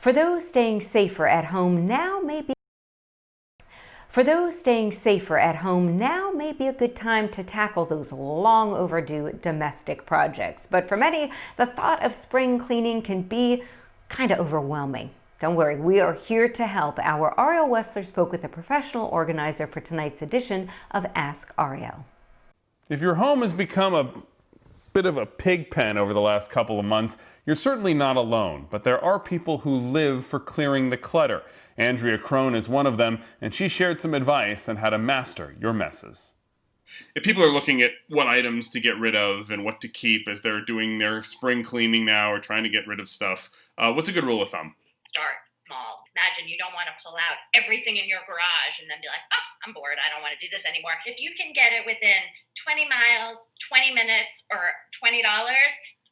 For those staying safer at home, now may be a good time to tackle those long overdue domestic projects. But for many, the thought of spring cleaning can be kind of overwhelming. Don't worry, we are here to help. Our Ariel Wessler spoke with a professional organizer for tonight's edition of Ask Ariel. If your home has become a bit of a pig pen over the last couple of months, you're certainly not alone, but there are people who live for clearing the clutter. Andrea Crone is one of them, and she shared some advice on how to master your messes. If people are looking at what items to get rid of and what to keep as they're doing their spring cleaning now or trying to get rid of stuff, what's a good rule of thumb? Start small. Imagine you don't want to pull out everything in your garage and then be like, oh, I'm bored. I don't want to do this anymore. If you can get it within 20 miles, 20 minutes, or $20,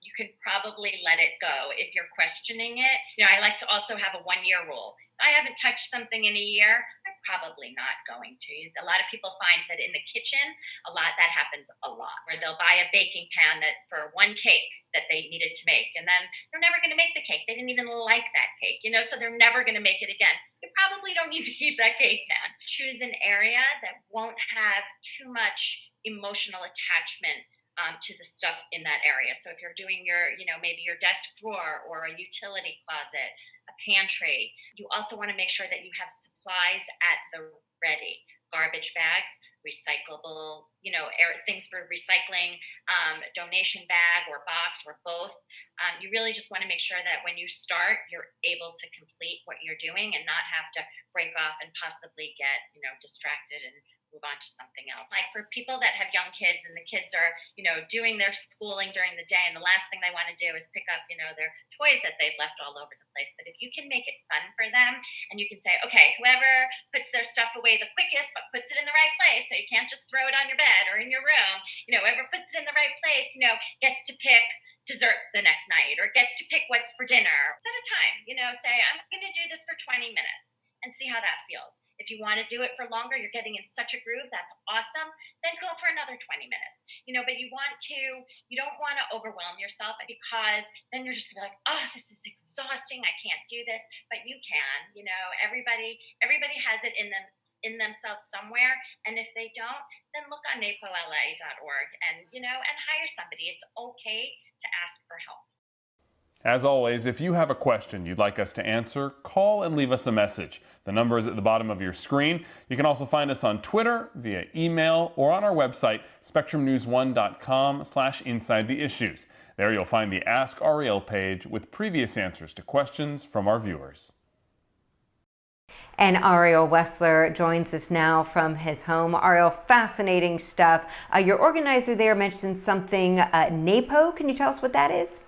you can probably let it go. If you're questioning it, I like to also have a 1-year rule. If I haven't touched something in a year, I'm probably not going to. A lot of people find that in the kitchen, that happens a lot, where they'll buy a baking pan for one cake that they needed to make, and then they're never going to make the cake. They didn't even like that cake, so they're never going to make it again. You probably don't need to keep that cake pan. Choose an area that won't have too much emotional attachment to the stuff in that area. So if you're doing your, maybe your desk drawer or a utility closet, a pantry, you also want to make sure that you have supplies at the ready. Garbage bags, recyclable, things for recycling, donation bag or box or both. You really just want to make sure that when you start, you're able to complete what you're doing and not have to break off and possibly get, distracted and move on to something else. Like for people that have young kids and the kids are, doing their schooling during the day, and the last thing they want to do is pick up, their toys that they've left all over the place. But if you can make it fun for them and you can say, okay, whoever puts their stuff away the quickest but puts it in the right place, so you can't just throw it on your bed or in your room, whoever puts it in the right place, gets to pick dessert the next night or gets to pick what's for dinner. Set a time, say, I'm going to do this for 20 minutes. And see how that feels. If you want to do it for longer, you're getting in such a groove, that's awesome, then go for another 20 minutes. But you don't want to overwhelm yourself, because then you're just going to be like, oh, this is exhausting, I can't do this. But you can, everybody has it in themselves somewhere. And if they don't, then look on napola.org and hire somebody. It's okay to ask for help. As always, if you have a question you'd like us to answer, call and leave us a message. The number is at the bottom of your screen. You can also find us on Twitter, via email, or on our website, spectrumnews1.com/InsideTheIssues. There you'll find the Ask Ariel page with previous answers to questions from our viewers. And Ariel Wessler joins us now from his home. Ariel, fascinating stuff. Your organizer there mentioned something, NAPO. Can you tell us what that is?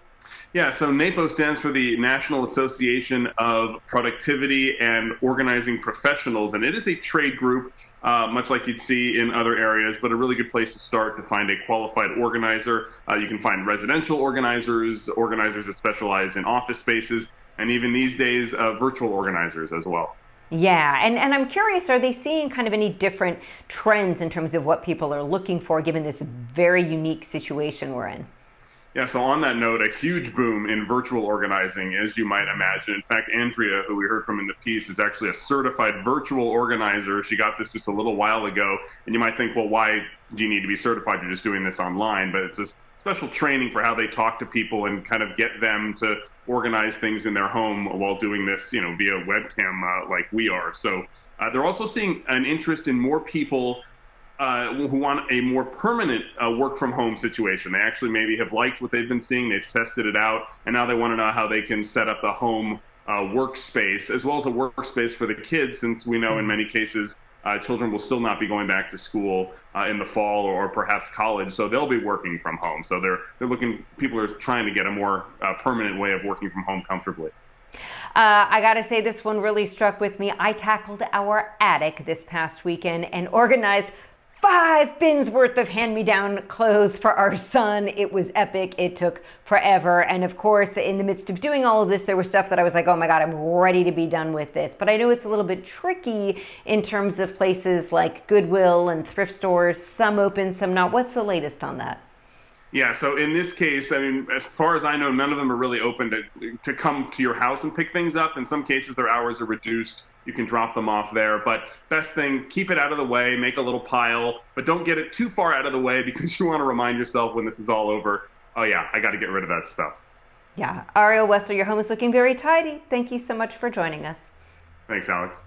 Yeah, so NAPO stands for the National Association of Productivity and Organizing Professionals, and it is a trade group, much like you'd see in other areas, but a really good place to start to find a qualified organizer. You can find residential organizers, organizers that specialize in office spaces, and even these days, virtual organizers as well. Yeah, and I'm curious, are they seeing kind of any different trends in terms of what people are looking for, given this very unique situation we're in? Yeah, so on that note, a huge boom in virtual organizing, as you might imagine. In fact, Andrea, who we heard from in the piece, is actually a certified virtual organizer. She got this just a little while ago. And you might think, well, why do you need to be certified? You're just doing this online. But it's a special training for how they talk to people and kind of get them to organize things in their home while doing this, via webcam like we are. So they're also seeing an interest in more people who want a more permanent work from home situation. They actually maybe have liked what they've been seeing, they've tested it out, and now they want to know how they can set up a home workspace, as well as a workspace for the kids, since we know in many cases children will still not be going back to school in the fall or perhaps college, so they'll be working from home. So people are trying to get a more permanent way of working from home comfortably. I gotta say, this one really struck with me. I tackled our attic this past weekend and organized 5 bins worth of hand-me-down clothes for our son. It was epic. It took forever. And of course, in the midst of doing all of this, there was stuff that I was like, oh my God, I'm ready to be done with this. But I know it's a little bit tricky in terms of places like Goodwill and thrift stores, some open, some not. What's the latest on that? Yeah, so in this case, I mean, as far as I know, none of them are really open to come to your house and pick things up. In some cases, their hours are reduced. You can drop them off there. But best thing, keep it out of the way, make a little pile, but don't get it too far out of the way because you want to remind yourself when this is all over, oh yeah, I got to get rid of that stuff. Yeah. Ariel Wessler, your home is looking very tidy. Thank you so much for joining us. Thanks, Alex.